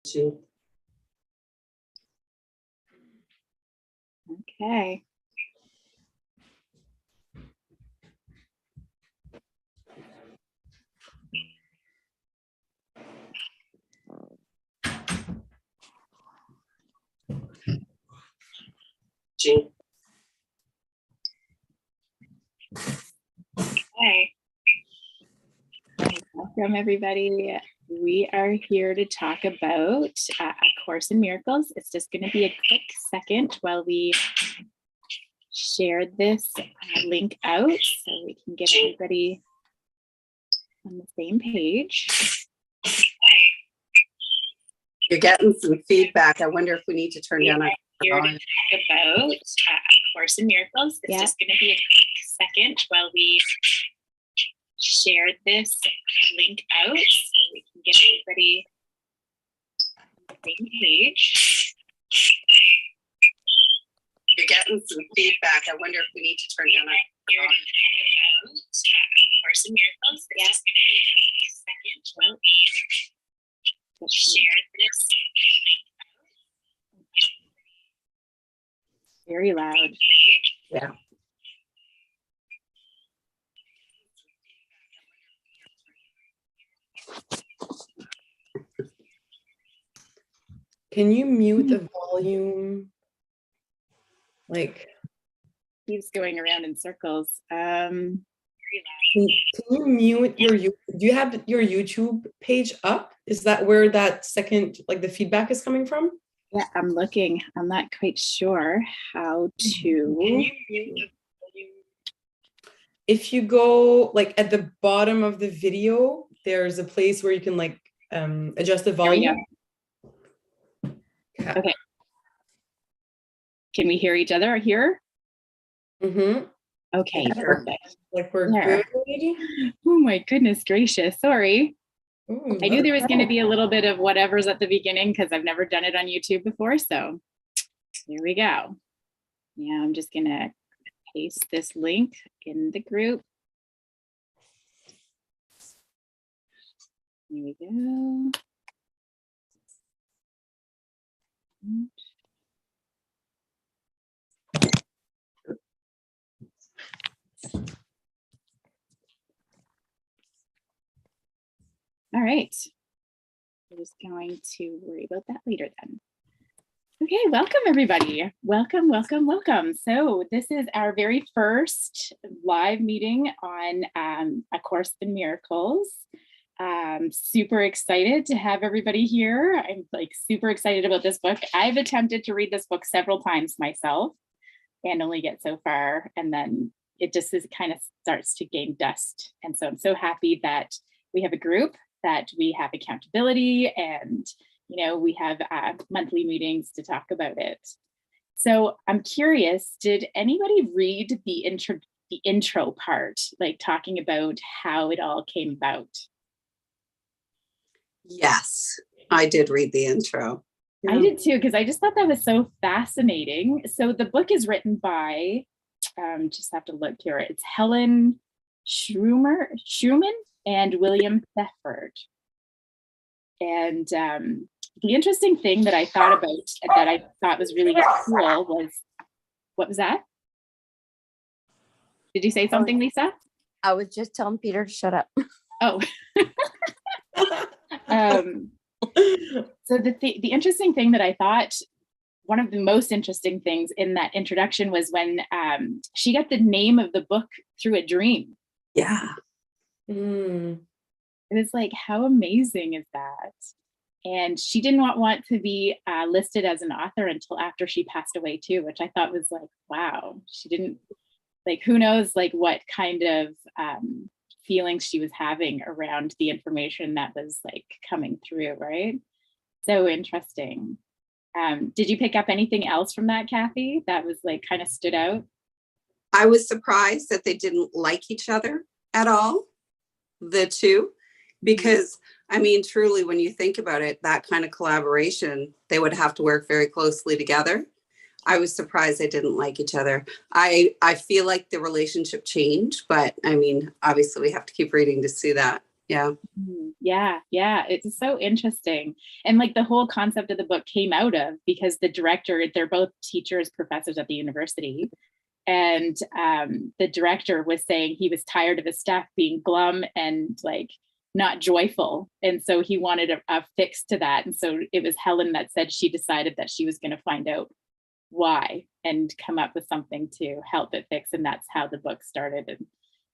Okay. Okay. Welcome, everybody. We are here to talk about A Course in Miracles. It's just going to be a quick second while we share this link out so we can get everybody on the same page. You're getting some feedback. I wonder if we need to turn down our here to talk about A Course in Miracles. It's just going to be a quick second while we share this link out so we can get everybody on the same page. You're getting some feedback. I wonder if we need to turn down our here to talk about A Course in Miracles. It's just going to be a quick second while we share this link out. Very loud. Yeah. Can you mute the volume? Like, Keeps going around in circles. can you mute your, do you have your YouTube page up? Is that where that second, like the feedback is coming from? Yeah, I'm looking. I'm not quite sure how to. Can you mute the volume? If you go like at the bottom of the video, there's a place where you can like adjust the volume. Okay. Can we hear each other here? Mm-hmm. Okay, Yeah. perfect. Like we're There. good. Oh my goodness gracious. Sorry. Ooh, I knew there was going to be a little bit of whatever's at the beginning because I've never done it on YouTube before. So here we go. Yeah, I'm just going to paste this link in the group. Here we go. All right. We're just going to worry about that later then. Okay, welcome everybody. Welcome, welcome, welcome. So this is our very first live meeting on A Course in Miracles. Super excited to have everybody here. I'm like super excited about this book. I've attempted to read this book several times myself and only get so far. And then it just is kind of starts to gain dust. And so I'm so happy that we have a group, that we have accountability, and you know, we have monthly meetings to talk about it. So I'm curious, did anybody read the intro part, like talking about how it all came about? Yes, I did read the intro. I did too, because I just thought that was so fascinating. So the book is written by, just have to look here. It's Helen Schumann and William Thetford. And the interesting thing that I thought about that I thought was really cool was, what was that? Did you say something, Lisa? I was just telling Peter to shut up. Oh. So the interesting thing that I thought, one of the most interesting things in that introduction was when she got the name of the book through a dream. Yeah. It was like, how amazing is that? And she didn't want to be listed as an author until after she passed away too, which I thought was like, wow, she didn't, like, who knows, like what kind of feelings she was having around the information that was like coming through, right? So interesting. Did you pick up anything else from that, Cathy, that was like kind of stood out? I was surprised that they didn't like each other at all, the two, because I mean, truly, when you think about it, that kind of collaboration, they would have to work very closely together. I was surprised they didn't like each other. I feel like the relationship changed, but I mean, obviously we have to keep reading to see that. Yeah. Yeah, it's so interesting. And like the whole concept of the book came out of because the director, they're both teachers, professors at the university. And the director was saying he was tired of his staff being glum and like not joyful. And so he wanted a fix to that. And so it was Helen that said she decided that she was going to find out why and come up with something to help it fix. And that's how the book started. And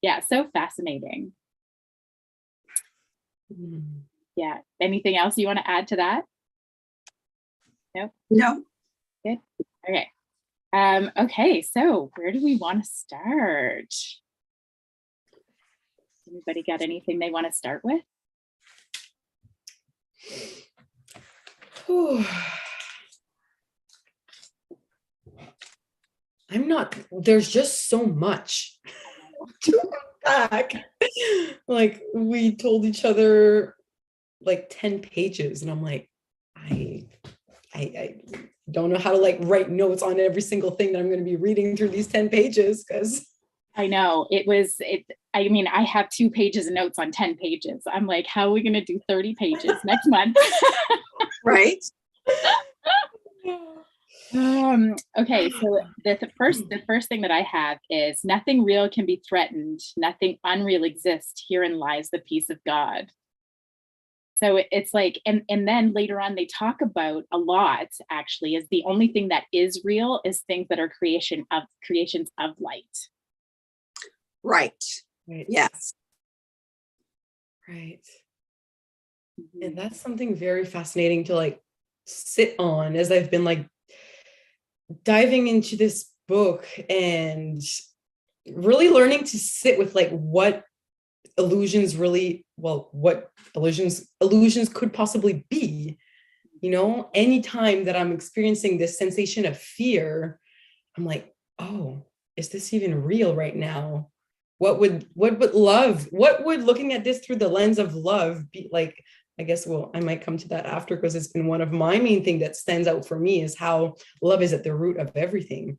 yeah, so fascinating. Yeah. Anything else you want to add to that? No. Good. Okay. Okay, so where do we want to start? Anybody got anything they want to start with? There's just so much to unpack. Like we told each other like 10 pages and I'm like, I don't know how to like write notes on every single thing that I'm going to be reading through these 10 pages because I know I mean, I have 2 pages of notes on 10 pages. I'm like, how are we going to do 30 pages next month? Right. Okay, so the first thing that I have is nothing real can be threatened, nothing unreal exists. Herein lies the peace of God. So it's like, and then later on they talk about a lot actually is the only thing that is real is things that are creations of light. Right. right. Yes. Right. And that's something very fascinating to like sit on as I've been like diving into this book and really learning to sit with like what illusions could possibly be. You know, anytime that I'm experiencing this sensation of fear, I'm like, oh, is this even real right now? What would looking at this through the lens of love be like? I guess, well, I might come to that after because it's been one of my main thing that stands out for me is how love is at the root of everything.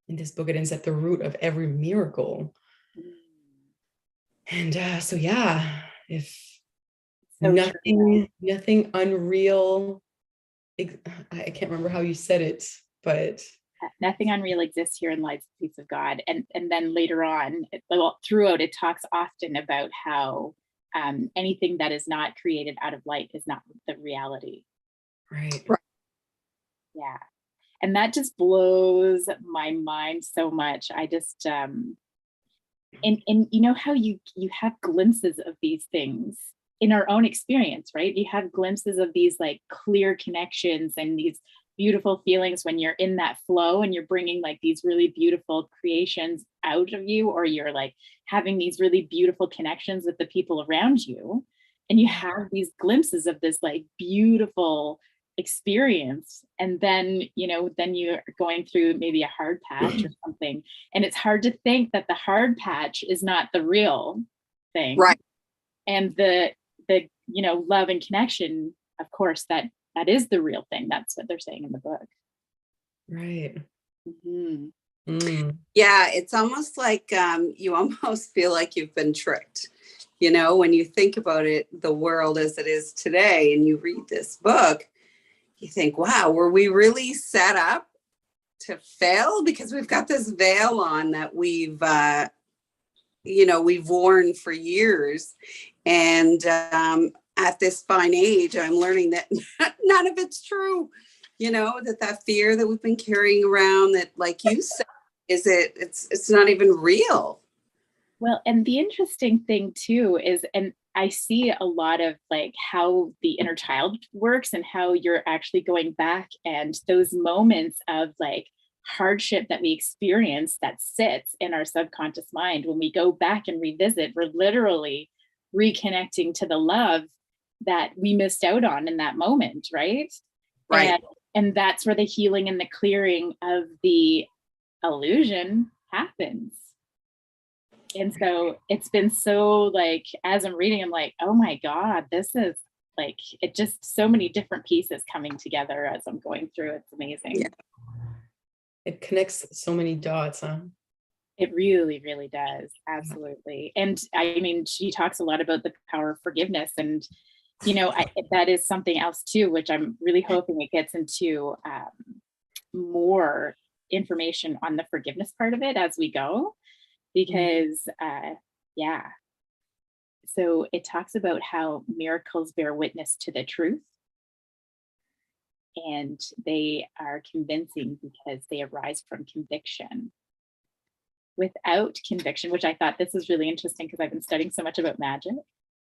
In this book, it is at the root of every miracle. And so, yeah, if So nothing unreal, I can't remember how you said it, but nothing unreal exists here in lies the peace of God. And then later on, throughout, it talks often about how anything that is not created out of light is not the reality. Right. Yeah. And that just blows my mind so much. I just and you know how you have glimpses of these things in our own experience, right? You have glimpses of these like clear connections and these beautiful feelings when you're in that flow and you're bringing like these really beautiful creations out of you, or you're like having these really beautiful connections with the people around you, and you have these glimpses of this like beautiful experience, and then then you're going through maybe a hard patch or something, and it's hard to think that the hard patch is not the real thing, right? And the love and connection, of course, that is the real thing. That's what they're saying in the book. Right. Yeah, it's almost like you almost feel like you've been tricked. When you think about it, the world as it is today, and you read this book, you think, wow, were we really set up to fail? Because we've got this veil on that we've worn for years. And at this fine age, I'm learning that none of it's true. That fear that we've been carrying around, that, like you said, it's not even real. Well, and the interesting thing too is, and I see a lot of like how the inner child works and how you're actually going back, and those moments of like hardship that we experience that sits in our subconscious mind, when we go back and revisit, we're literally reconnecting to the love that we missed out on in that moment, right? Right. And that's where the healing and the clearing of the illusion happens. And so it's been so like, as I'm reading, I'm like, oh my God, this is like, it just so many different pieces coming together as I'm going through. It's amazing. Yeah. It connects so many dots, huh? It really, really does. Absolutely. And I mean, she talks a lot about the power of forgiveness. And, you know, that is something else too, which I'm really hoping it gets into more information on the forgiveness part of it as we go, because yeah. So it talks about how miracles bear witness to the truth, and they are convincing because they arise from conviction. Without conviction, which I thought this is really interesting because I've been studying so much about magic,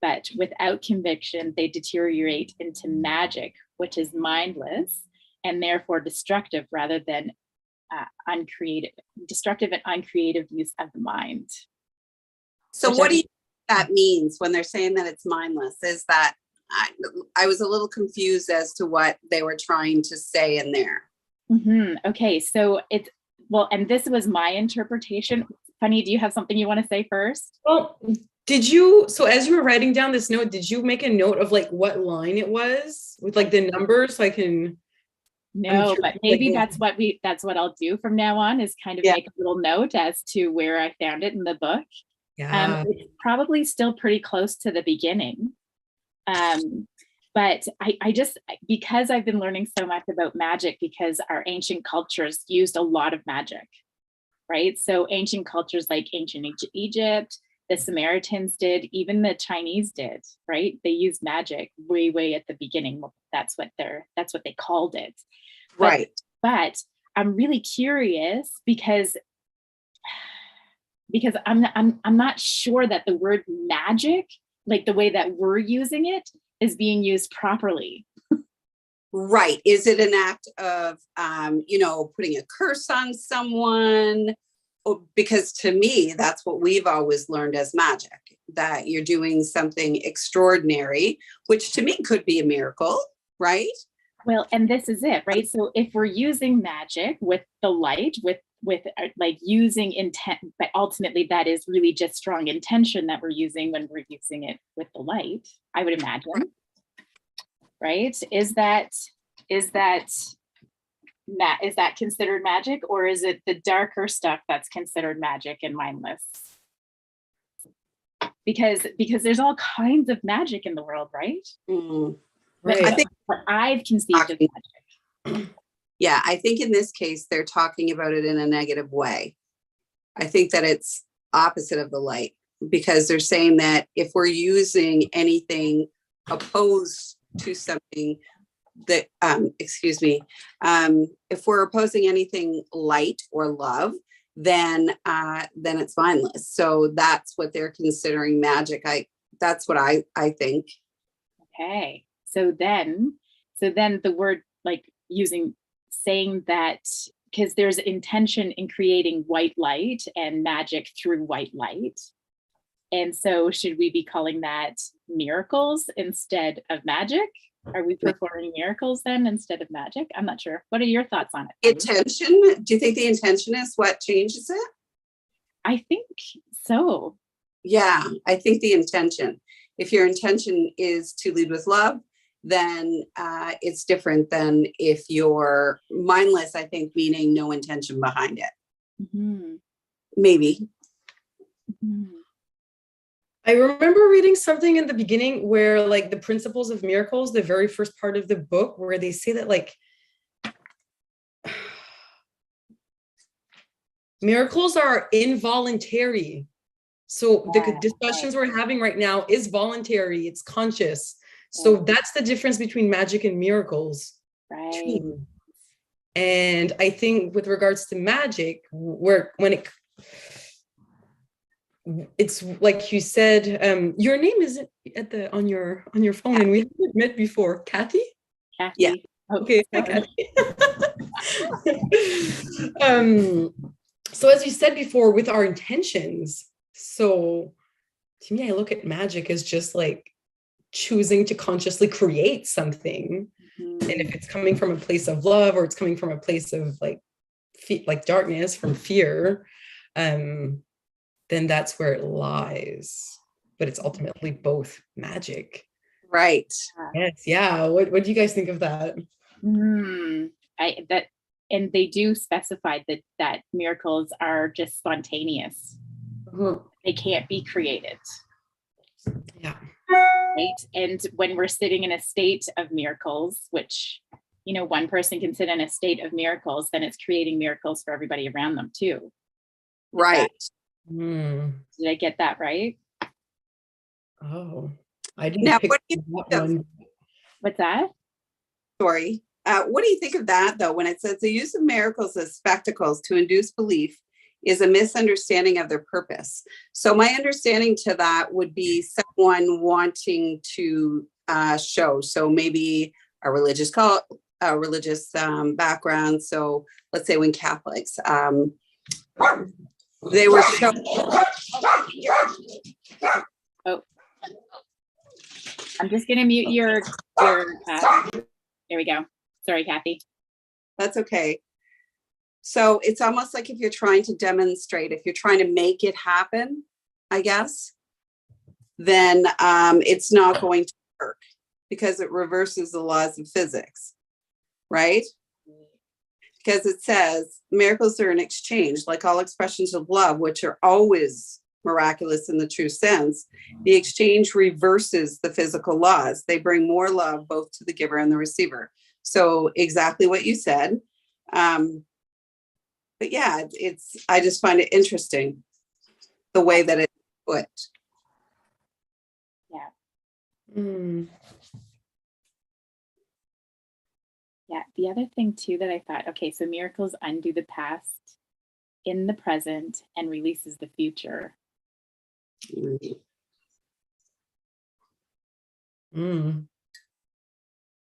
but without conviction, they deteriorate into magic, which is mindless and therefore destructive rather than destructive and uncreative use of the mind. So what do you think that means when they're saying that it's mindless? Is that I was a little confused as to what they were trying to say in there. Okay, so it's, well, and this was my interpretation. Fannie, do you have something you want to say first? Well, so as you were writing down this note, did you make a note of like what line it was with like the numbers so I can? No, but maybe that's what I'll do from now on, is kind of make a little note as to where I found it in the book. Yeah. It's probably still pretty close to the beginning. But I just, because I've been learning so much about magic, because our ancient cultures used a lot of magic, right? So ancient cultures like ancient Egypt, the Samaritans did, even the Chinese did, right? They used magic way at the beginning. Well, that's what they called it. Right. But I'm really curious because I'm not sure that the word magic, like the way that we're using it, is being used properly. Right. Is it an act of, putting a curse on someone? Because to me, that's what we've always learned as magic, that you're doing something extraordinary, which to me could be a miracle, right? Well, and this is it, right? So if we're using magic with the light, with like using intent, but ultimately that is really just strong intention that we're using when we're using it with the light, I would imagine, right? Is that considered magic, or is it the darker stuff that's considered magic and mindless? Because there's all kinds of magic in the world, right? Right. I think what I've conceived of magic. Yeah, I think in this case, they're talking about it in a negative way. I think that it's opposite of the light, because they're saying that if we're using anything opposed to something that, if we're opposing anything light or love, then it's mindless. So that's what they're considering magic. That's what I think. Okay. So then the word, like saying that, because there's intention in creating white light and magic through white light. And so should we be calling that miracles instead of magic? Are we performing miracles then instead of magic? I'm not sure. What are your thoughts on it? Intention? Do you think the intention is what changes it? I think so. Yeah, I think the intention. If your intention is to lead with love, then it's different than if you're mindless, I think, meaning no intention behind it. Maybe. I remember reading something in the beginning where like the principles of miracles, the very first part of the book, where they say that like miracles are involuntary. So the discussions we're having right now is voluntary, it's conscious. So that's the difference between magic and miracles. Right. And I think with regards to magic, it's like you said, your name isn't on your phone, and we haven't met before. Cathy? Cathy. Yeah. Okay. Hi, Cathy. So as you said before, with our intentions, so to me, I look at magic as just like choosing to consciously create something. And if it's coming from a place of love, or it's coming from a place of like darkness, from fear, then that's where it lies. But it's ultimately both magic. Right. Yes. Yeah. What do you guys think of that? and they do specify that miracles are just spontaneous. They can't be created. Yeah. Right. And when we're sitting in a state of miracles, which, one person can sit in a state of miracles, then it's creating miracles for everybody around them too. Right. Did I get that right? Oh, I didn't Now, pick what do you that think of, one. What's that? sorry. What do you think of that, though, when it says the use of miracles as spectacles to induce belief is a misunderstanding of their purpose? So my understanding to that would be someone wanting to show. So maybe a religious background. So let's say when Catholics, they were showing. Oh, I'm just gonna mute your. There we go. Sorry, Cathy. That's okay. So it's almost like if you're trying to demonstrate, if you're trying to make it happen, I guess, then it's not going to work because it reverses the laws of physics, right? Because it says miracles are an exchange, like all expressions of love, which are always miraculous in the true sense. The exchange reverses the physical laws. They bring more love both to the giver and the receiver. So exactly what you said. But yeah, I just find it interesting the way that it's put. Yeah. Yeah. The other thing too that I thought, okay, so miracles undo the past in the present and releases the future.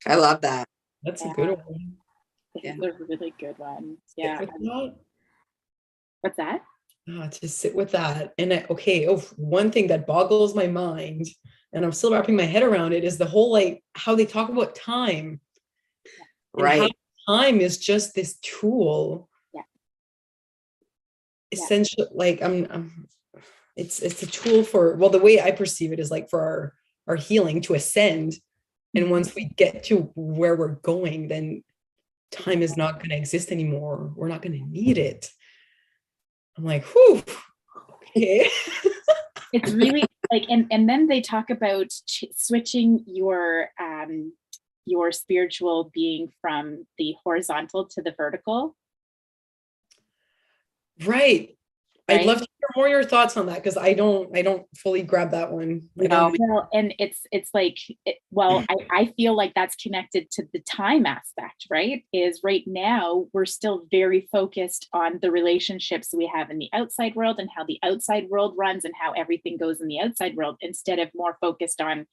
I love that. That's a good one. This is a really good one. Yeah. What's that? To sit with that. And one thing that boggles my mind, and I'm still wrapping my head around it, is the whole how they talk about time. Right. And how time is just this tool. Yeah. Essentially, it's a tool for, well, the way I perceive it is for our healing to ascend. And once we get to where we're going, then time is not going to exist anymore. We're not going to need it. I'm like, whew, okay. It's really and then they talk about switching your spiritual being from the horizontal to the vertical. Right. I'd love to hear more of your thoughts on that, because I don't fully grab that one. Well, and I feel like that's connected to the time aspect, right? Is right now we're still very focused on the relationships we have in the outside world and how the outside world runs and how everything goes in the outside world, instead of more focused on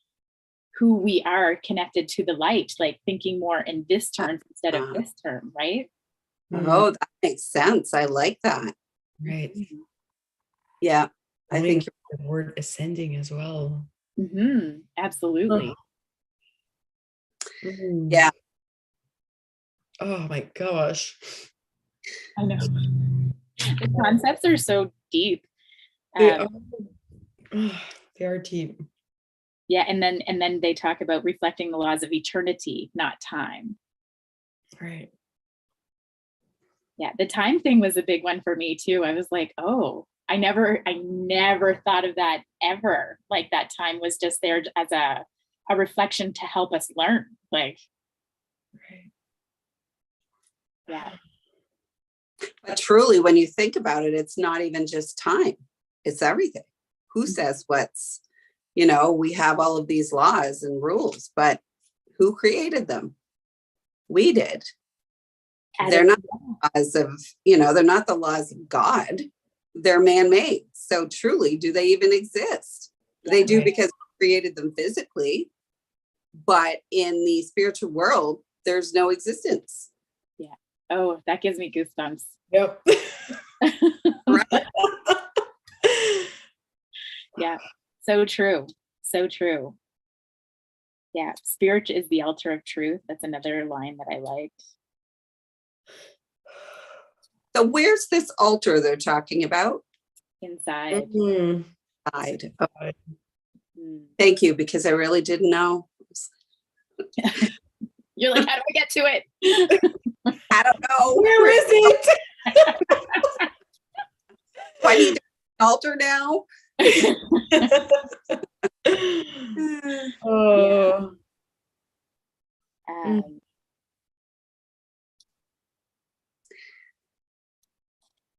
who we are connected to the light, like thinking more in this term instead of this term, right? Oh, that makes sense. I like that. Right. Yeah. I think the word ascending as well. Absolutely. Yeah. Oh my gosh. I know. The concepts are so deep. They are deep. Yeah, and then they talk about reflecting the laws of eternity, not time. Right. Yeah, the time thing was a big one for me too. I was like, oh, I never thought of that ever. Like that time was just there as a reflection to help us learn. Like, right. Yeah. But truly, when you think about it, it's not even just time. It's everything. Who says what's, we have all of these laws and rules, but who created them? We did. They're not laws of, they're not the laws of God. They're man-made. So truly, do they even exist? They do, because we created them physically, but in the spiritual world, there's no existence. Yeah. Oh, that gives me goosebumps. Yep. Yeah. So true. So true. Yeah. Spirit is the altar of truth. That's another line that I liked. So where's this altar they're talking about? Inside. Inside. Oh. Thank you, because I really didn't know. You're like, how do I get to it? I don't know. Where is it? Do I need to alter now? Oh. Um,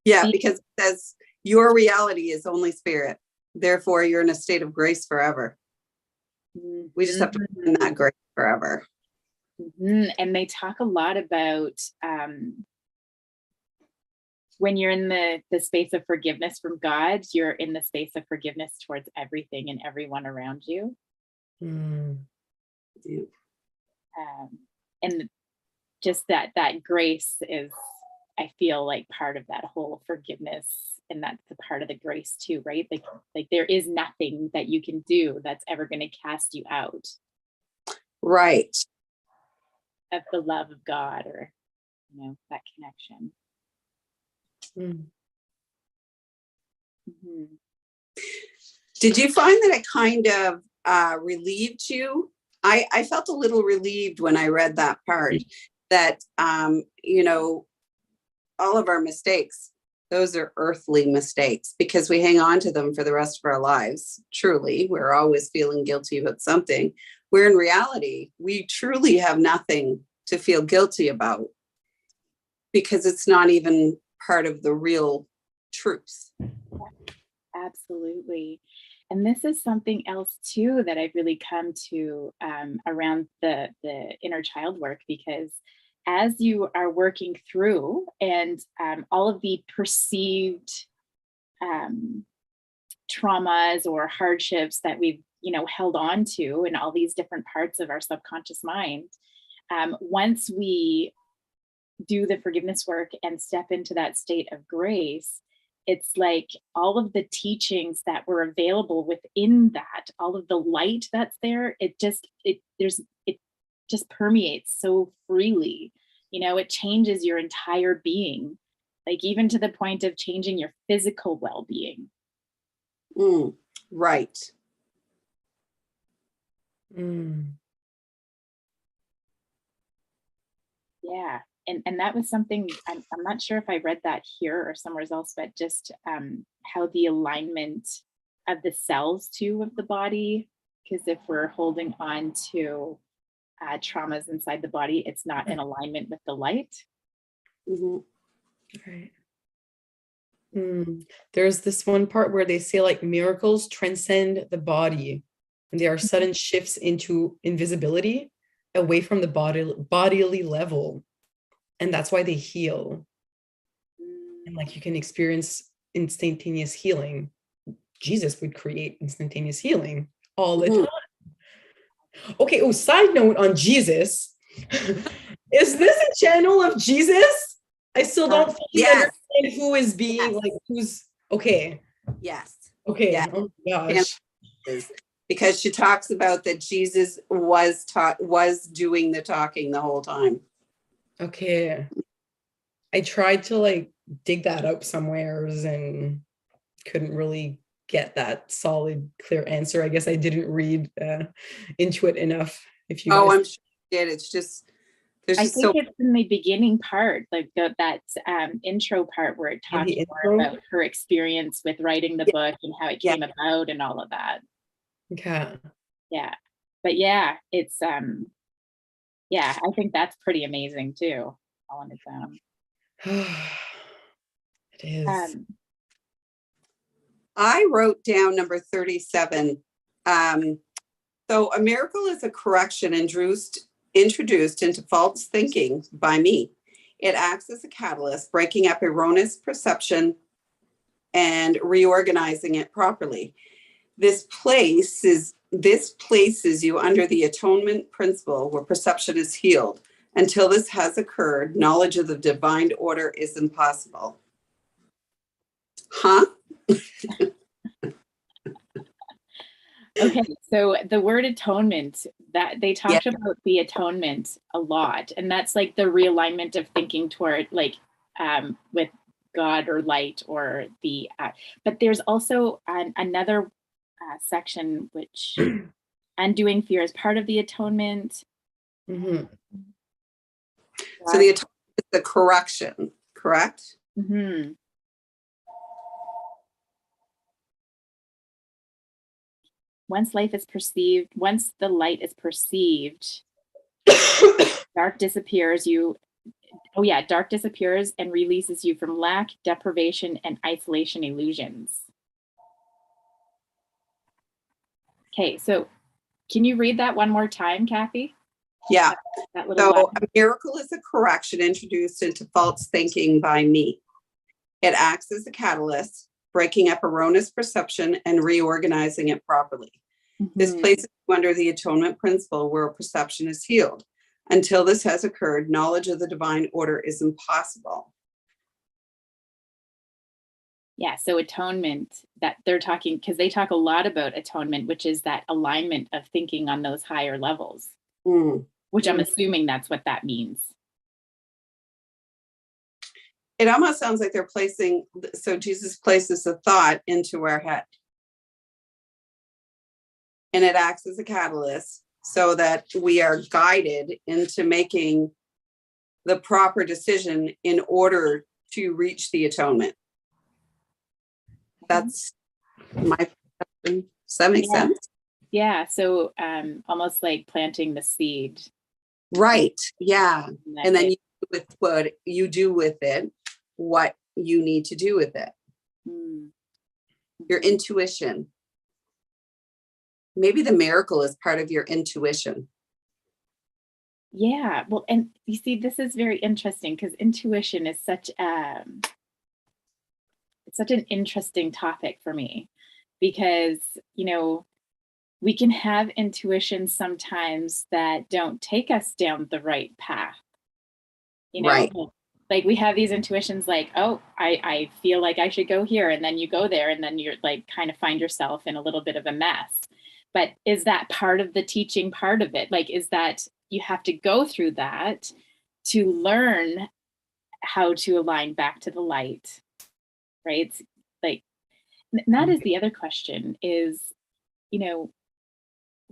Yeah, because it says your reality is only spirit. Therefore, you're in a state of grace forever. We just have to be in that grace forever. And they talk a lot about when you're in the space of forgiveness from God, you're in the space of forgiveness towards everything and everyone around you. Yeah. And just that grace is, I feel like, part of that whole forgiveness, and that's the part of the grace too, right? Like there is nothing that you can do that's ever going to cast you out Right. of the love of God, or that connection. Did you find that it kind of relieved you? I felt a little relieved when I read that part, that all of our mistakes, those are earthly mistakes, because we hang on to them for the rest of our lives. Truly, we're always feeling guilty about something, where in reality, we truly have nothing to feel guilty about, because it's not even part of the real truth. Absolutely. And this is something else too that I've really come to around the inner child work, because as you are working through and all of the perceived traumas or hardships that we've held on to in all these different parts of our subconscious mind, once we do the forgiveness work and step into that state of grace, it's like all of the teachings that were available within that, all of the light that's there, it just permeates so freely. It changes your entire being, like even to the point of changing your physical well-being. Right. Yeah. And that was something, I'm not sure if I read that here or somewhere else, but just how the alignment of the cells too of the body, because if we're holding on to traumas inside the body, it's not in alignment with the light. Right. There's this one part where they say like miracles transcend the body, and there are sudden shifts into invisibility away from the bodily level. And that's why they heal. And like you can experience instantaneous healing. Jesus would create instantaneous healing all the time. Okay, side note on Jesus. Is this a channel of Jesus? I still don't fully understand who is being like who's okay. Yes. Okay. Yeah. Oh my gosh. Because she talks about that Jesus was doing the talking the whole time. Okay. I tried to like dig that up somewheres and couldn't really get that solid, clear answer. I guess I didn't read into it enough. If you guys... I'm sure you did. It's just it's in the beginning part, like that intro part where it talks more about her experience with writing the book and how it came about and all of that. Okay. Yeah. But yeah, it's I think that's pretty amazing too, all on its own. It is. I wrote down number 37. So a miracle is a correction introduced into false thinking by me. It acts as a catalyst, breaking up erroneous perception and reorganizing it properly. This places you under the atonement principle, where perception is healed. Until this has occurred, knowledge of the divine order is impossible. Huh? Okay, so the word atonement, that they talked about the atonement a lot, and that's like the realignment of thinking toward like with God or light or the but there's also another section which undoing fear is part of the atonement. So the atonement is the correction, correct? Mhm. Once the light is perceived, dark disappears and releases you from lack, deprivation, and isolation illusions. Okay, so can you read that one more time, Cathy? Yeah. That little So line. a miracle is a correction introduced into false thinking by me. It acts as a catalyst, breaking up erroneous perception and reorganizing it properly. This Mhm. places you under the atonement principle where perception is healed. Until this has occurred, knowledge of the divine order is impossible. Yeah, so atonement, that they're talking, because they talk a lot about atonement, which is that alignment of thinking on those higher levels, Mm. which I'm Mm. assuming that's what that means. It almost sounds like they're placing, so Jesus places a thought into our head. And it acts as a catalyst so that we are guided into making the proper decision in order to reach the atonement. That's my perception. Does that make sense? Yeah, so almost like planting the seed. Right. Yeah. And then it- you do with what you do with it, what you need to do with it. Mm. Your intuition. Maybe the miracle is part of your intuition. Yeah, well, and you see, this is very interesting because intuition is it's such an interesting topic for me because, we can have intuitions sometimes that don't take us down the right path. Right. Like we have these intuitions like, oh, I feel like I should go here. And then you go there and then you're like kind of find yourself in a little bit of a mess. But is that part of the teaching part of it? Like, is that you have to go through that to learn how to align back to the light, right? It's like, and that is the other question is,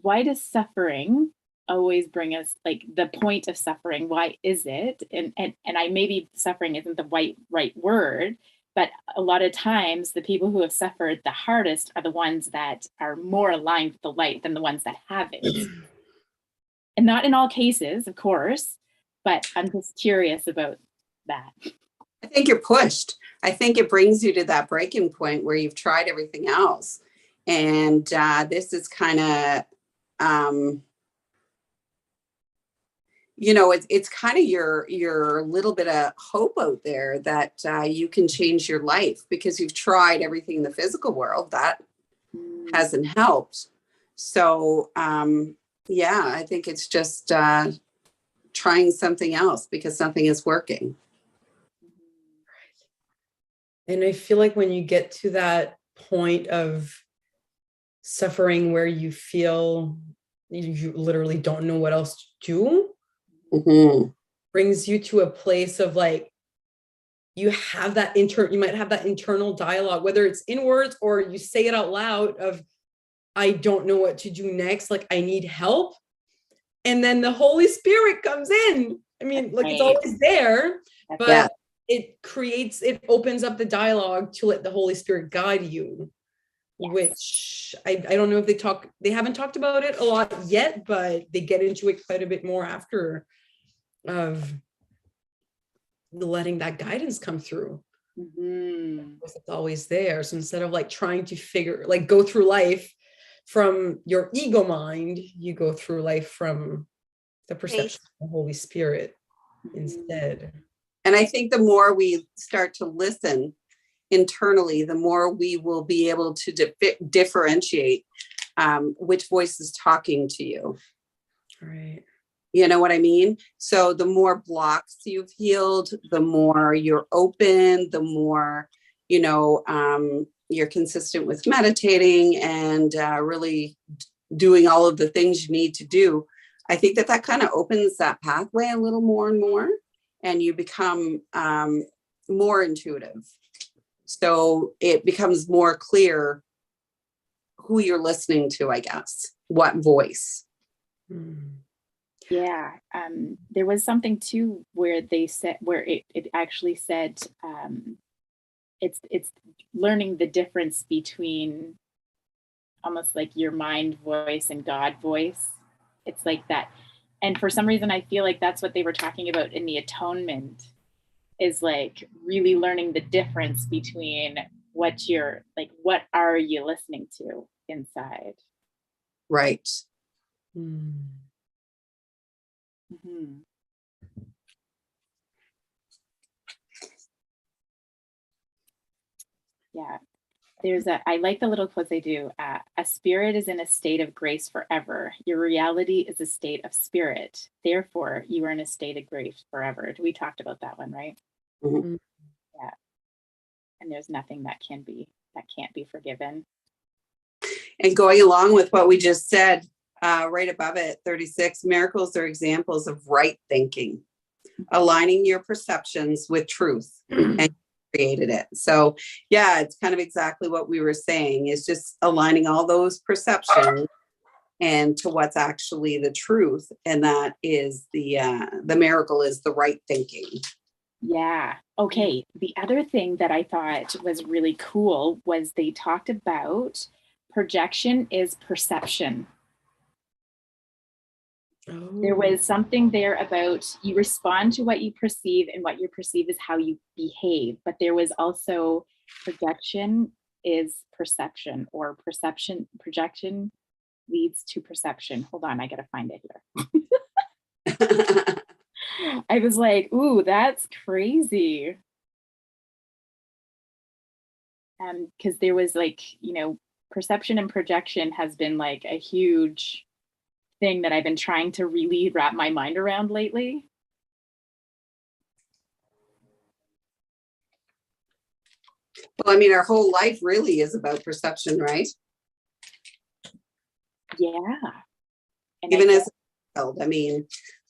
why does suffering always bring us, like the point of suffering, why is it? And I, maybe suffering isn't the right word, but a lot of times the people who have suffered the hardest are the ones that are more aligned with the light than the ones that haven't. And not in all cases, of course, but I'm just curious about that. I think you're pushed. I think it brings you to that breaking point where you've tried everything else. And this is kind of, it's kind of your little bit of hope out there that you can change your life because you've tried everything in the physical world that hasn't helped. So, yeah, I think it's just trying something else because something is working. And I feel like when you get to that point of suffering where you feel you literally don't know what else to do, Mm-hmm. brings you to a place of like, you might have that internal dialogue, whether it's in words or you say it out loud of, I don't know what to do next. Like, I need help. And then the Holy Spirit comes in. I mean, like, it's always there, but it opens up the dialogue to let the Holy Spirit guide you, which I don't know if they haven't talked about it a lot yet, but they get into it quite a bit more after of letting that guidance come through. It's always there. So instead of like trying to go through life from your ego mind, you go through life from the perception of the Holy Spirit instead. And I think the more we start to listen internally, the more we will be able to differentiate which voice is talking to you. Right. You know what I mean? So the more blocks you've healed, the more you're open, the more, you're consistent with meditating and really doing all of the things you need to do. I think that kind of opens that pathway a little more and more, and you become more intuitive. So it becomes more clear who you're listening to, I guess, what voice. Yeah. There was something too where they said, where it actually said, it's learning the difference between almost like your mind voice and God voice. It's like that. And for some reason, I feel like that's what they were talking about in the atonement, is like really learning the difference between what you're like, what are you listening to inside? Right. Mm. Mm-hmm. Yeah. I like the little quotes they do. A spirit is in a state of grace forever. Your reality is a state of spirit. Therefore, you are in a state of grace forever. We talked about that one, right? Mhm. Yeah. And there's nothing that can't be forgiven. And going along with what we just said, right above it, 36, miracles are examples of right thinking, aligning your perceptions with truth, and created it. So yeah, it's kind of exactly what we were saying, is just aligning all those perceptions and to what's actually the truth. And that is the miracle is the right thinking. Yeah. Okay. The other thing that I thought was really cool was they talked about projection is perception. There was something there about you respond to what you perceive, and what you perceive is how you behave. But there was also projection is perception, or projection leads to perception. Hold on, I got to find it here. I was like, ooh, that's crazy. Because there was like, perception and projection has been like a huge thing that I've been trying to really wrap my mind around lately. Well, I mean, our whole life really is about perception, right? Yeah. And Even as a child, I mean,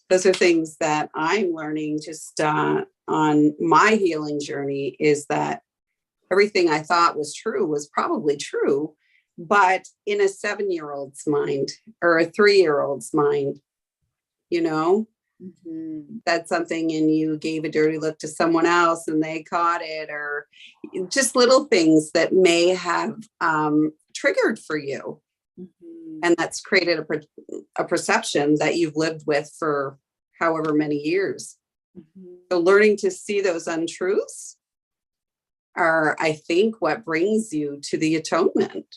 those are things that I'm learning just on my healing journey, is that everything I thought was true was probably true, but in a 7-year-old's mind or a 3-year-old's mind, that's something, and you gave a dirty look to someone else and they caught it, or just little things that may have triggered for you. And that's created a perception that you've lived with for however many years. So learning to see those untruths are, I think, what brings you to the atonement.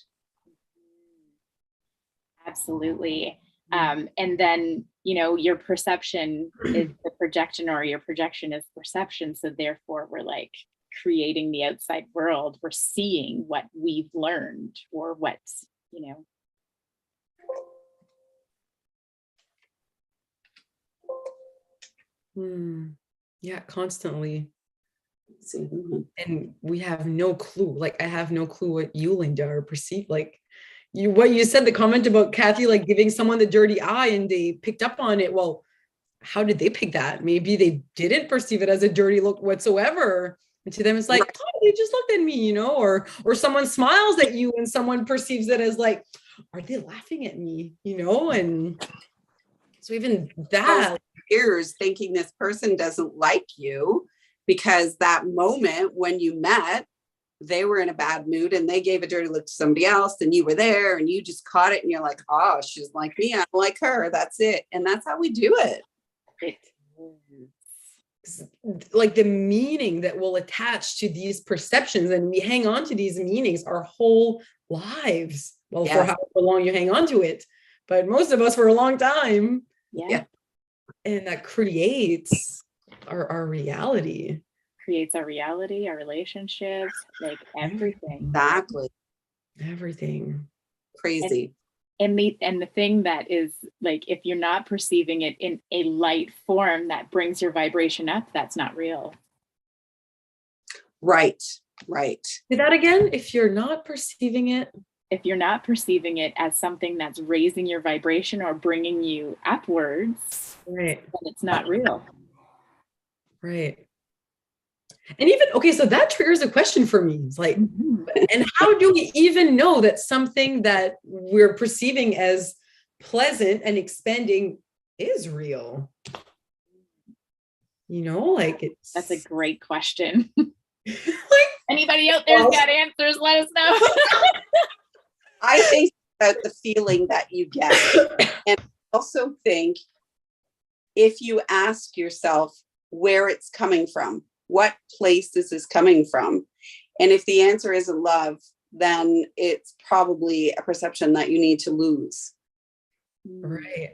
Absolutely. And then, your perception is the projection, or your projection is perception. So therefore we're like creating the outside world. We're seeing what we've learned, or what's, Yeah, constantly. And we have no clue. Like, I have no clue what you, Linda, are perceived. Like, what you said, the comment about Cathy, like giving someone the dirty eye and they picked up on it. Well, how did they pick that? Maybe they didn't perceive it as a dirty look whatsoever. And to them, it's like, oh, they just looked at me, or someone smiles at you and someone perceives it as like, are they laughing at me? And so even that, years thinking this person doesn't like you because that moment when you met, they were in a bad mood and they gave a dirty look to somebody else, and you were there and you just caught it and you're like, oh, she's like me, I'm like her, that's it. And that's how we do it. Like the meaning that will attach to these perceptions, and we hang on to these meanings our whole lives. Well, for however long you hang on to it, but most of us for a long time. Yeah. And that creates our reality. Creates our reality, our relationships, like everything. Exactly. Everything. Crazy. And the thing that is like, if you're not perceiving it in a light form that brings your vibration up, that's not real. Right. Say that again. If you're not perceiving it. If you're not perceiving it as something that's raising your vibration or bringing you upwards, right, then it's not real. Right. And even, okay, so that triggers a question for me. It's like, and how do we even know that something that we're perceiving as pleasant and expanding is real? You know, like it's That's a great question. like, Anybody out there's got answers, let us know. I think about the feeling that you get. And I also think if you ask yourself where it's coming from, what place this is coming from, and if the answer isn't love, then it's probably a perception that you need to lose. right.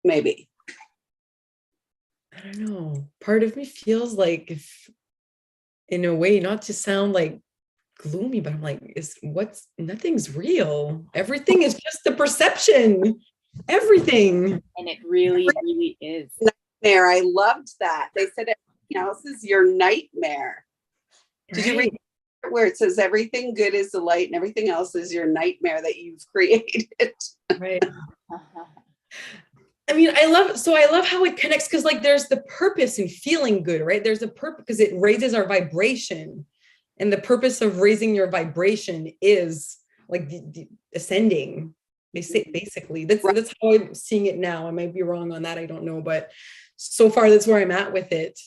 Maybe. I don't know. Part of me feels like, if in a way, not to sound like gloomy, but I'm like, nothing's real. Everything is just a perception. Everything. And it really, really is. Nightmare. I loved that. They said everything else is your nightmare. Did you read where it says everything good is the light and everything else is your nightmare that you've created? Right. I mean, I love how it connects, because like there's the purpose in feeling good, right? There's a purpose because it raises our vibration. And the purpose of raising your vibration is like the ascending. They say basically that's how I'm seeing it now. I might be wrong on that. I don't know, but so far that's where I'm at with it.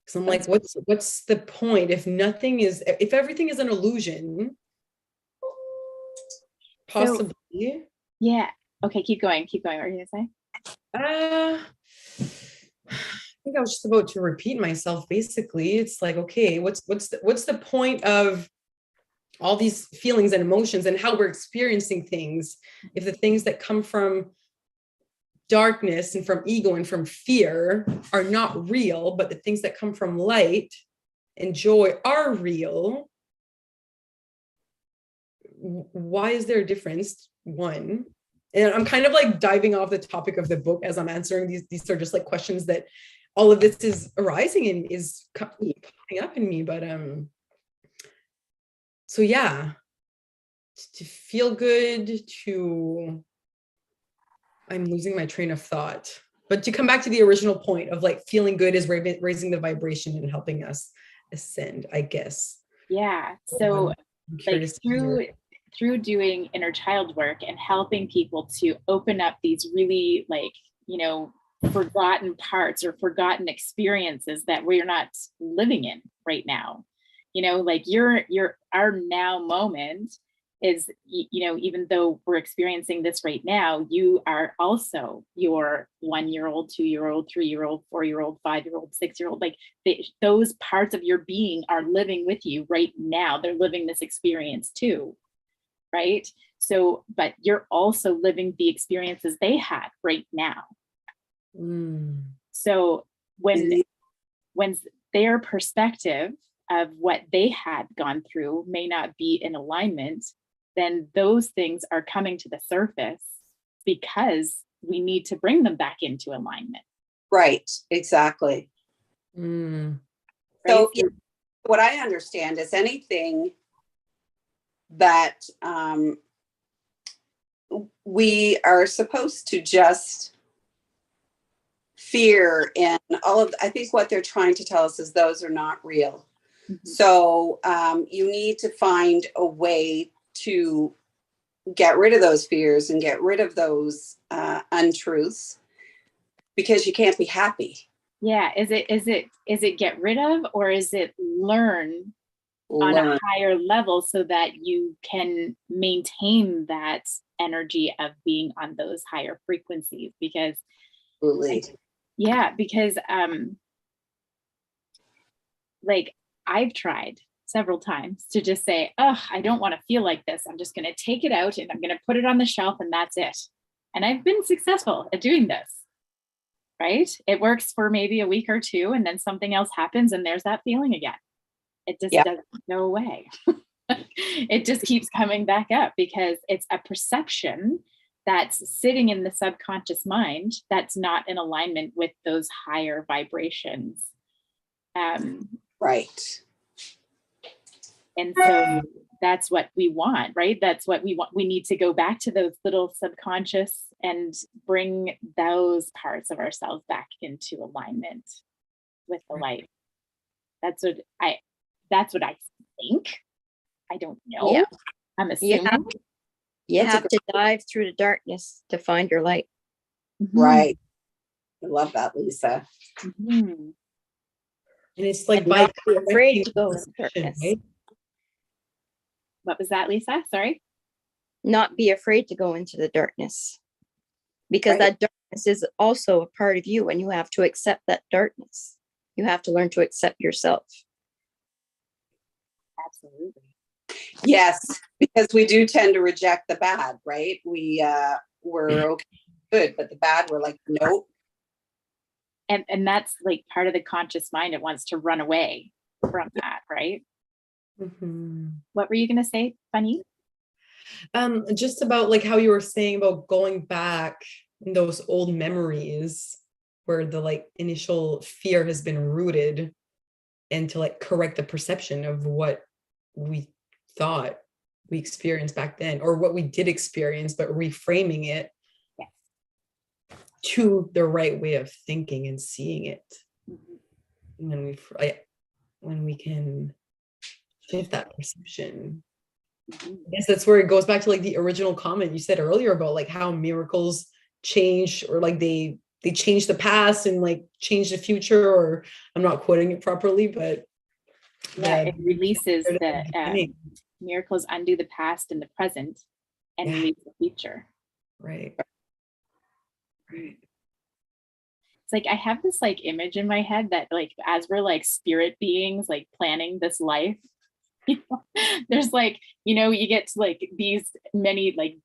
Because I'm like, what's the point if everything is an illusion? Possibly. So, yeah. Okay, keep going. What are you gonna say? I think I was just about to repeat myself. Basically, it's like, okay, what's the point of all these feelings and emotions and how we're experiencing things if the things that come from darkness and from ego and from fear are not real, but the things that come from light and joy are real? Why is there a difference? One. And I'm kind of like diving off the topic of the book as I'm answering these are just like questions that all of this is arising and is coming up in me. But so yeah, to feel good, I'm losing my train of thought. But to come back to the original point of like feeling good is raising the vibration and helping us ascend, I guess. Yeah. So like through doing inner child work and helping people to open up these really like, forgotten parts or forgotten experiences that we're not living in right now. Like our now moment is, even though we're experiencing this right now, you are also your 1-year-old, 2-year-old, 3-year-old, 4-year-old, 5-year-old, 6-year-old, like those parts of your being are living with you right now. They're living this experience too. Right. So, but you're also living the experiences they had right now. So when their perspective of what they had gone through may not be in alignment, then those things are coming to the surface because we need to bring them back into alignment. Right. Exactly. Right? So what I understand is anything that we are supposed to just fear and all of, I think what they're trying to tell us is those are not real. Mm-hmm. So you need to find a way to get rid of those fears and get rid of those untruths, because you can't be happy. Yeah. Is it get rid of, or is it learn on a higher level so that you can maintain that energy of being on those higher frequencies? Because because like I've tried several times to just say, oh, I don't want to feel like this. I'm just going to take it out and I'm going to put it on the shelf and that's it. And I've been successful at doing this, right? It works for maybe a week or two, and then something else happens and there's that feeling again. It just doesn't go away. It just keeps coming back up because it's a perception that's sitting in the subconscious mind that's not in alignment with those higher vibrations. Right. And so that's what we want, right? That's what we want. We need to go back to those little subconscious and bring those parts of ourselves back into alignment with the light. That's what I think. I don't know. Yeah. I'm assuming. You That's a have to dive through the darkness to find your light. Right. I love that, Lisa. Mhm. And it's like And by not be afraid to correcting go in perception, darkness. right? What was that, Lisa? Sorry. Not be afraid to go into the darkness. Because Right. that darkness is also a part of you, and you have to accept that darkness. You have to learn to accept yourself. Absolutely. Yes, because we do tend to reject the bad, right? We're okay, good, but the bad, we're like, nope. And that's like part of the conscious mind. It wants to run away from that, right? Mhm. What were you going to say, Fannie? Just about like how you were saying about going back in those old memories where the like initial fear has been rooted, and to like correct the perception of what we thought we experienced back then, or what we did experience, but reframing it Yes. to the right way of thinking and seeing it. Mhm. And then when we can shift that perception, Mhm. I guess that's where it goes back to like the original comment you said earlier about like how miracles change, or like they change the past and like change the future, or I'm not quoting it properly, but Yeah, that it releases at the beginning. miracles undo the past and the present and Yeah. release the future. Right. Right. It's like I have this like image in my head that like as we're like spirit beings like planning this life, you know, there's like, you get to like these many like,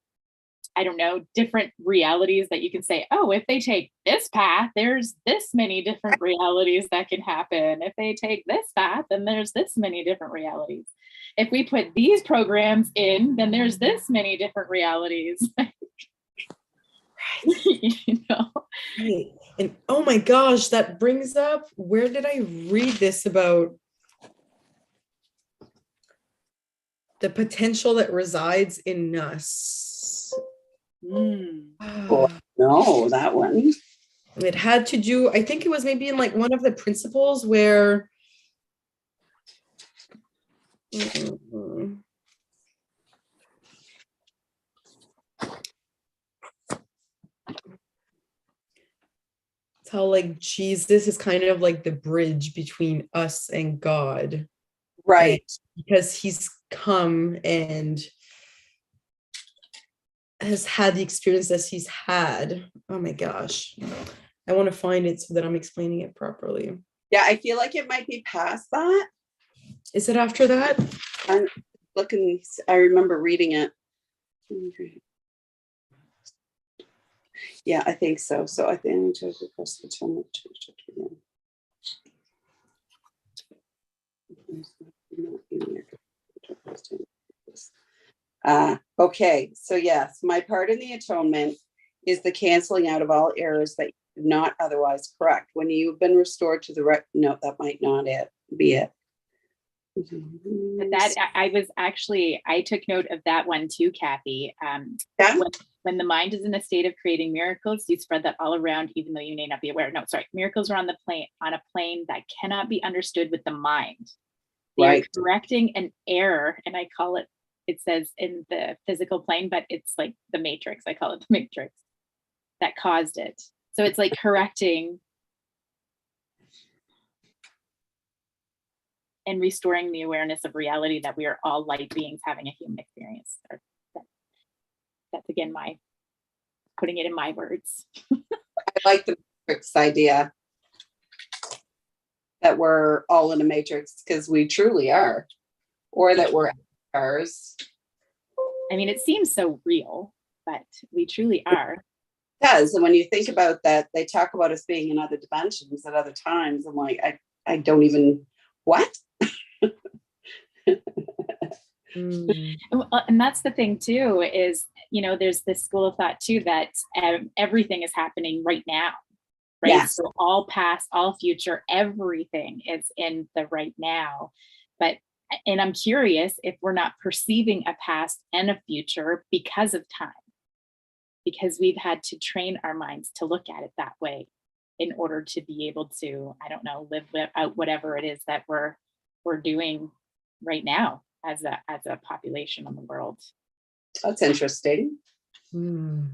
I don't know, different realities that you can say, oh, if they take this path, there's this many different realities that can happen. If they take this path, then there's this many different realities. If we put these programs in, then there's this many different realities. you know? Right. And oh my gosh, that brings up, where did I read this about the potential that resides in us? Mm. Oh, no, that one. It had to do, I think it was maybe in like one of the principles where it's how like Jesus is kind of like the bridge between us and God. Right. And because he's come and has had the experiences he's had. Oh my gosh. I want to find it so that I'm explaining it properly. Yeah, I feel like it might be past that. Is it after that? I'm looking, I remember reading it. Yeah, I think so. So I think okay, so yes, my part in the atonement is the canceling out of all errors that you could not otherwise correct. When you've been restored to the right, no, that might not be it. But that I took note of that one too, Cathy. Yeah. When the mind is in a state of creating miracles, you spread that all around, even though you may not be aware. No, sorry, miracles are on a plane that cannot be understood with the mind. They Right. are correcting an error, and I call it. It says in the physical plane, but it's like the matrix. I call it the matrix that caused it. So it's like correcting and restoring the awareness of reality that we are all light beings having a human experience. That's again my putting it in my words. I like the matrix idea that we're all in a matrix, because we truly are, or that we're ours. I mean, it seems so real, but we truly are. It does. And when you think about that, they talk about us being in other dimensions at other times. I'm like, I don't even, what? And that's the thing too, is, there's this school of thought too, that everything is happening right now, right? Yes. So all past, all future, everything is in the right now. And I'm curious if we're not perceiving a past and a future because of time, because we've had to train our minds to look at it that way in order to be able to, I don't know, live out whatever it is that we're doing right now as a population in the world. That's interesting. Hmm.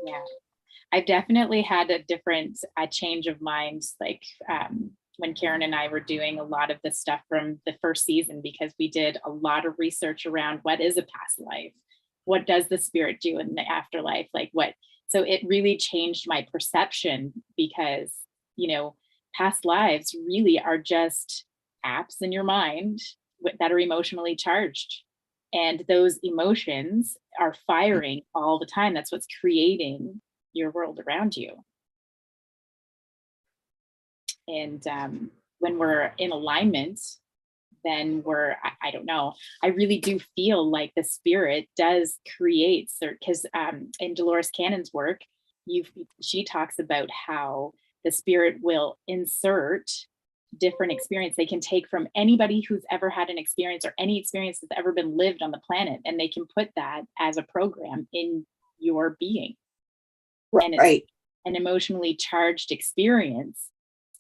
Yeah. I've definitely had a change of mind, like when Karen and I were doing a lot of the stuff from the first season, because we did a lot of research around what is a past life? What does the spirit do in the afterlife? Like what? So it really changed my perception because, past lives really are just apps in your mind that are emotionally charged. And those emotions are firing all the time. That's what's creating your world around you. And when we're in alignment, then I don't know, I really do feel like the spirit does create, because in Dolores Cannon's work, she talks about how the spirit will insert different experience they can take from anybody who's ever had an experience or any experience that's ever been lived on the planet, and they can put that as a program in your being. And it's Right. an emotionally charged experience.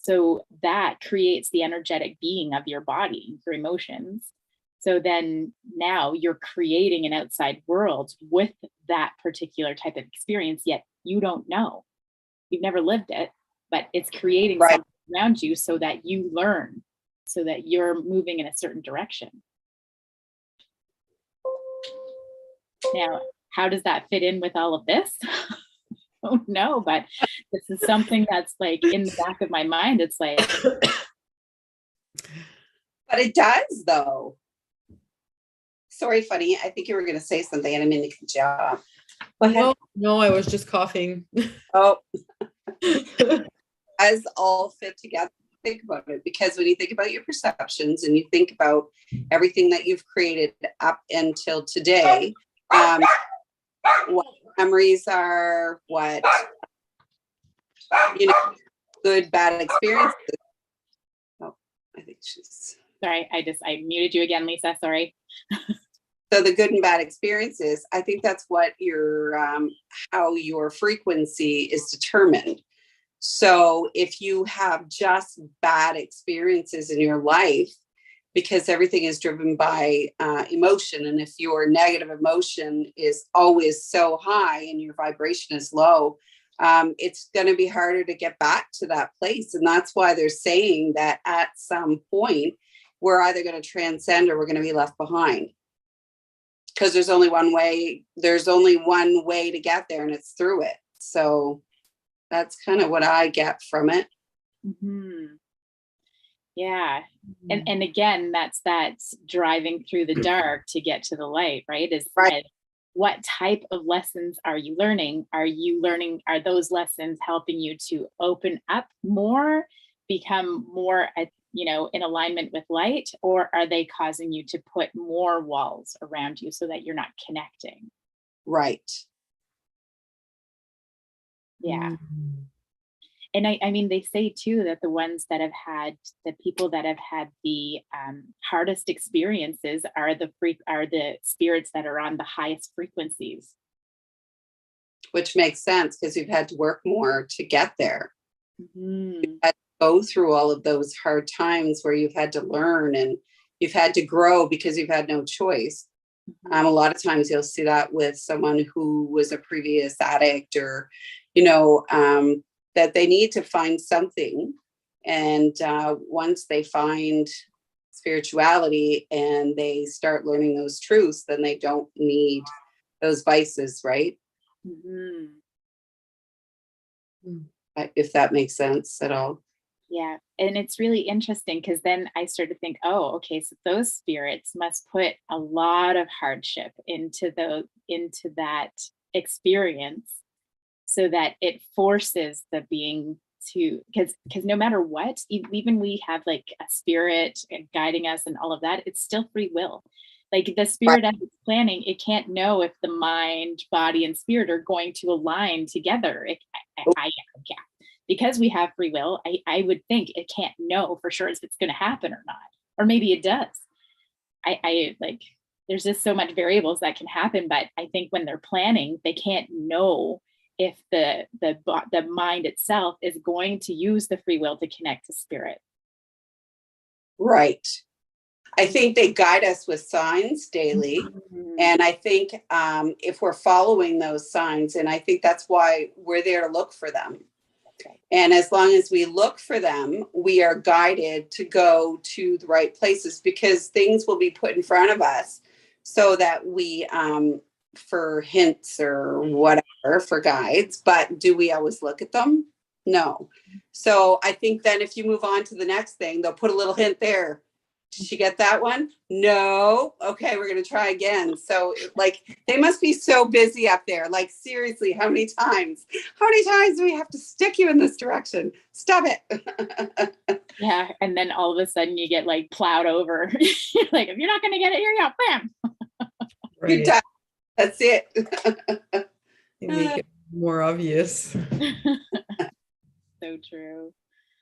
So that creates the energetic being of your body, your emotions. So then now you're creating an outside world with that particular type of experience, yet you don't know. You've never lived it, but it's creating Right. something around you so that you learn, so that you're moving in a certain direction. Now, how does that fit in with all of this? Oh no, but this is something that's like in the back of my mind. It's like, But it does, though. Sorry, Funny. I think you were going to say something, and I mean to cut you off. Go ahead. No, I was just coughing. Oh, as all fit together. Think about it, because when you think about your perceptions and you think about everything that you've created up until today, what memories are, what good, bad experiences. Oh, I think she's sorry, I muted you again, Lisa. Sorry. so the good and bad experiences. I think that's what how your frequency is determined. So if you have just bad experiences in your life, because everything is driven by emotion, and if your negative emotion is always so high and your vibration is low, it's going to be harder to get back to that place. And that's why they're saying that at some point, we're either going to transcend or we're going to be left behind. Because there's only one way to get there, and it's through it. So that's kind of what I get from it. Mm-hmm. Yeah. And again, that's driving through the dark to get to the light, right? Right. What type of lessons are you learning? Are those lessons helping you to open up more, become more, in alignment with light, or are they causing you to put more walls around you so that you're not connecting? Right. Yeah. And I mean, they say too that the people that have had the hardest experiences are the spirits that are on the highest frequencies. Which makes sense, because you've had to work more to get there. Mm-hmm. You've had to go through all of those hard times where you've had to learn and you've had to grow because you've had no choice. Mm-hmm. A lot of times you'll see that with someone who was a previous addict, or, that they need to find something. And once they find spirituality and they start learning those truths, then they don't need those vices, right? Mm-hmm. If that makes sense at all. Yeah. And it's really interesting because then I started to think, oh, okay, so those spirits must put a lot of hardship into that experience, so that it forces the being to, because no matter what, even we have like a spirit guiding us and all of that, it's still free will. Like the spirit as it's planning, it can't know if the mind, body, and spirit are going to align together. Because we have free will, I would think it can't know for sure if it's going to happen or not. Or maybe it does. I like, there's just so much variables that can happen, but I think when they're planning, they can't know if the mind itself is going to use the free will to connect to spirit. Right. I think they guide us with signs daily. And I think if we're following those signs, and I think that's why we're there to look for them. And as long as we look for them, we are guided to go to the right places, because things will be put in front of us so that we, for hints or whatever, for guides, but do we always look at them? No. So I think then if you move on to the next thing, they'll put a little hint there. Did she get that one? No. Okay, we're going to try again. So like, they must be so busy up there. Like, seriously, how many times do we have to stick you in this direction? Stop it. Yeah. And then all of a sudden you get like plowed over. Like, if you're not going to get it, here you go. Bam. You're Right. done. That's it. They make it more obvious. So true.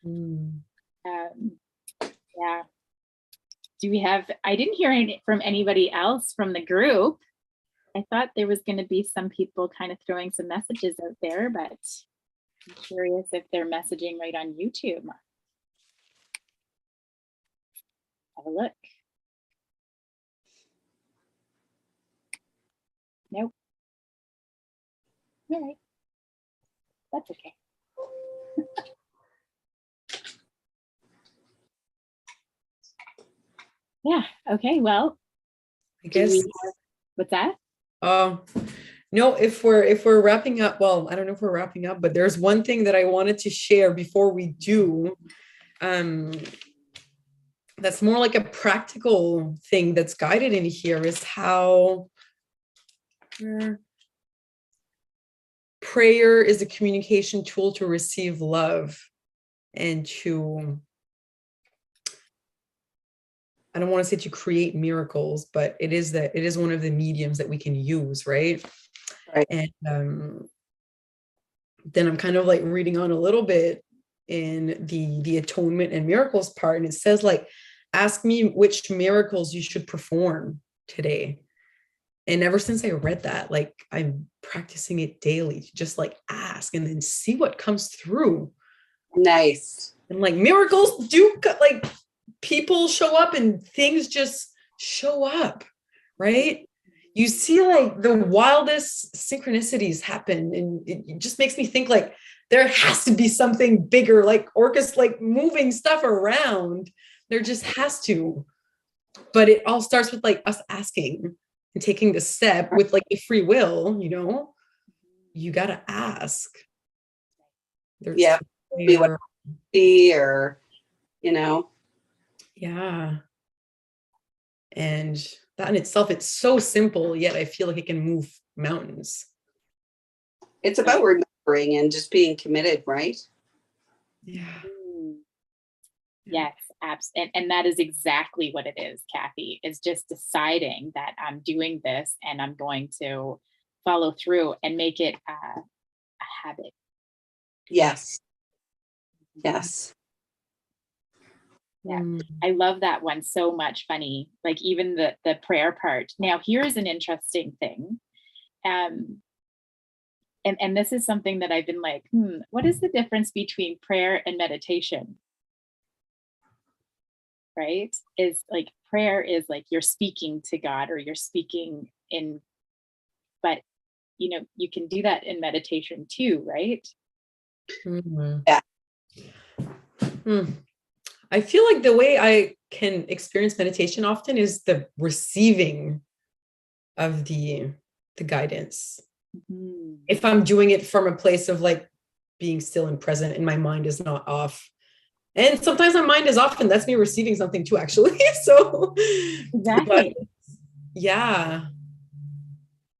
Mm. Yeah. Do we have, I didn't hear any from anybody else from the group. I thought there was going to be some people kind of throwing some messages out there, but I'm curious if they're messaging right on YouTube. Have a look. Nope. All right. That's okay. Yeah. Okay. Well, I guess. What's that? No, if we're wrapping up, well, I don't know if we're wrapping up, but there's one thing that I wanted to share before we do. That's more like a practical thing that's guided in here, is how prayer is a communication tool to receive love and to, I don't want to say to create miracles, but it is one of the mediums that we can use, right? Right. And then I'm kind of like reading on a little bit in the atonement and miracles part, and it says like, ask me which miracles you should perform today. And ever since I read that, like, I'm practicing it daily to just like ask and then see what comes through. Nice. And like miracles do, like, people show up and things just show up, right? You see like the wildest synchronicities happen, and it just makes me think like there has to be something bigger, like like moving stuff around. There just has to. But it all starts with like us asking and taking the step with like a free will, you know. You got to ask. There's Be what be, or, you know. Yeah. And that in itself, it's so simple, yet I feel like it can move mountains. It's about remembering and just being committed, right? Yeah. Yes, absolutely. And that is exactly what it is, Cathy, is just deciding that I'm doing this and I'm going to follow through and make it a habit. Yes. Yes. Yeah, I love that one so much, Fannie. Like even the prayer part. Now, here's an interesting thing. And this is something that I've been like, what is the difference between prayer and meditation? Right? Is like prayer is like you're speaking to God, or you're speaking in, but you know, you can do that in meditation too, right? Mm-hmm. Yeah. I feel like the way I can experience meditation often is the receiving of the guidance. Mm-hmm. If I'm doing it from a place of like being still and present and my mind is not off. And sometimes my mind is off and that's me receiving something too, actually. So exactly. Yeah.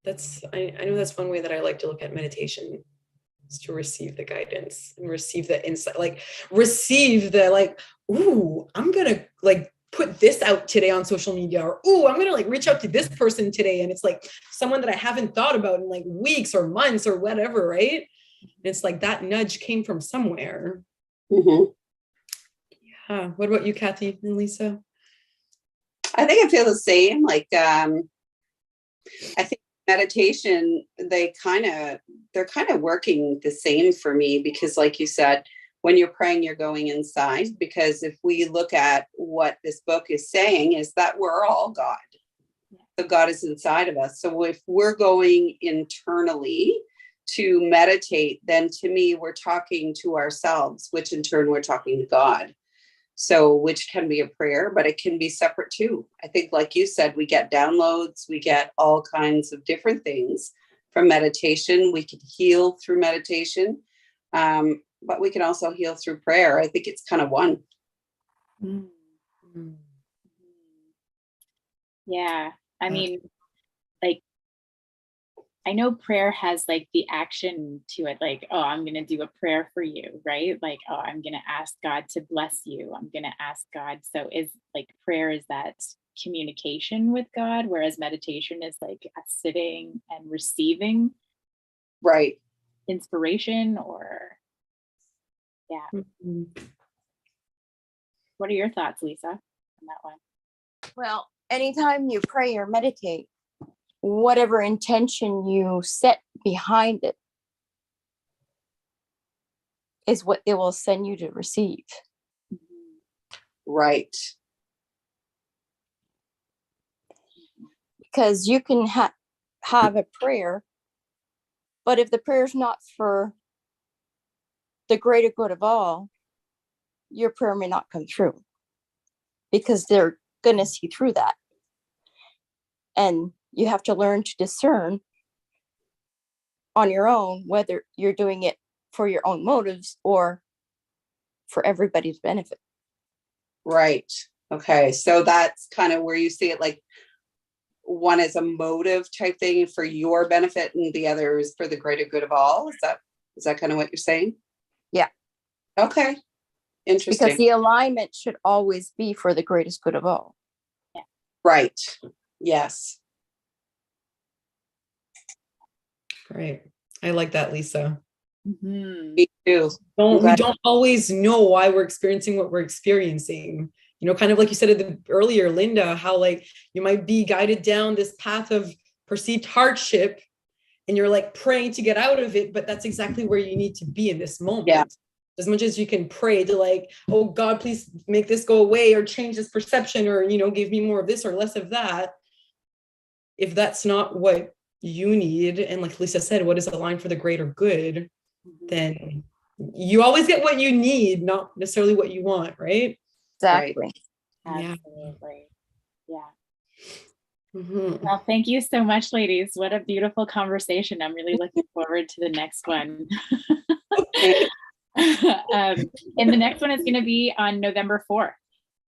I know that's one way that I like to look at meditation, is to receive the guidance and receive the insight, like receive the like, ooh, I'm gonna like put this out today on social media, or ooh, I'm gonna like reach out to this person today, and it's like someone that I haven't thought about in like weeks or months or whatever, right? And it's like that nudge came from somewhere. Mm-hmm. Yeah. What about you, Cathy and Lisa? I think I feel the same. Like I think meditation, they're kind of working the same for me, because like you said, when you're praying, you're going inside, because if we look at what this book is saying is that we're all God. So God is inside of us. So if we're going internally to meditate, then to me, we're talking to ourselves, which in turn we're talking to God. So which can be a prayer, but it can be separate too. I think, like you said, we get downloads, we get all kinds of different things from meditation. We can heal through meditation, but we can also heal through prayer. I think it's kind of one. Mm-hmm. Yeah. I mean, like, I know prayer has like the action to it, like, oh, I'm going to do a prayer for you, right? Like, oh, I'm going to ask God to bless you. I'm going to ask God. So is like prayer is that communication with God, whereas meditation is like a sitting and receiving Right. inspiration, or yeah. What are your thoughts, Lisa, on that one? Well, anytime you pray or meditate, whatever intention you set behind it is what it will send you to receive. Right. Because you can have a prayer, but if the prayer is not for the greater good of all, your prayer may not come through, because they're going to see through that. And you have to learn to discern on your own whether you're doing it for your own motives or for everybody's benefit. Right. Okay. So that's kind of where you see it, like one is a motive type thing for your benefit and the other is for the greater good of all. Is that kind of what you're saying? Yeah. Okay. Interesting. Because the alignment should always be for the greatest good of all. Yeah. Right. Yes. Great. I like that, Lisa. Mm-hmm. Me too. We don't always know why we're experiencing what we're experiencing. You know, kind of like you said earlier, Linda, how like you might be guided down this path of perceived hardship and you're like praying to get out of it, but that's exactly where you need to be in this moment. Yeah. As much as you can pray to like, oh God, please make this go away or change this perception or, you know, give me more of this or less of that. If that's not what you need, and like Lisa said, what is aligned for the greater good, then you always get what you need, not necessarily what you want, right? Exactly. Right. Absolutely. Yeah. Mm-hmm. Well, thank you so much, ladies. What a beautiful conversation. I'm really looking forward to the next one. And the next one is going to be on November 4th.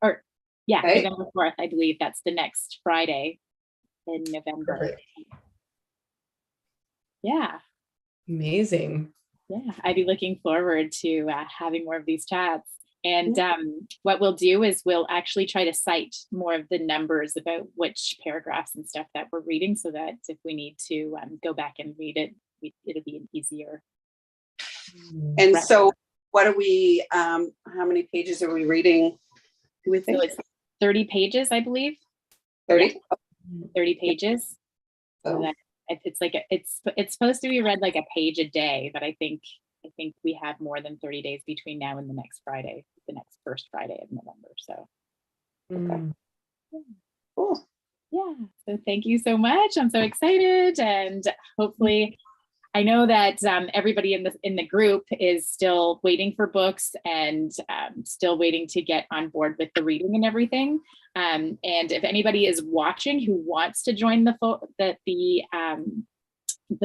Or yeah, okay. November 4th, I believe that's the next Friday in November. Perfect. Yeah. Amazing. Yeah, I'd be looking forward to having more of these chats. And what we'll do is we'll actually try to cite more of the numbers about which paragraphs and stuff that we're reading, so that if we need to go back and read it, it'll be an easier. And so what are we, how many pages are we reading? Do we think? So it's 30 pages, I believe. 30? Yeah. 30 pages. So that it's like it's supposed to be read like a page a day, but I think we have more than 30 days between now and the next Friday, the next first Friday of November. So Cool. Yeah. So thank you so much. I'm so excited, and hopefully, I know that everybody in the group is still waiting for books and still waiting to get on board with the reading and everything. And if anybody is watching who wants to join the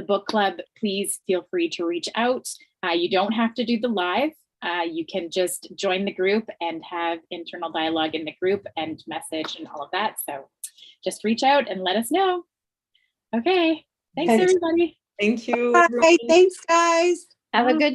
book club, please feel free to reach out. You don't have to do the live. You can just join the group and have internal dialogue in the group and message and all of that. So just reach out and let us know. Okay. Thanks, everybody. Thank you. Bye. Thanks, guys. Have a good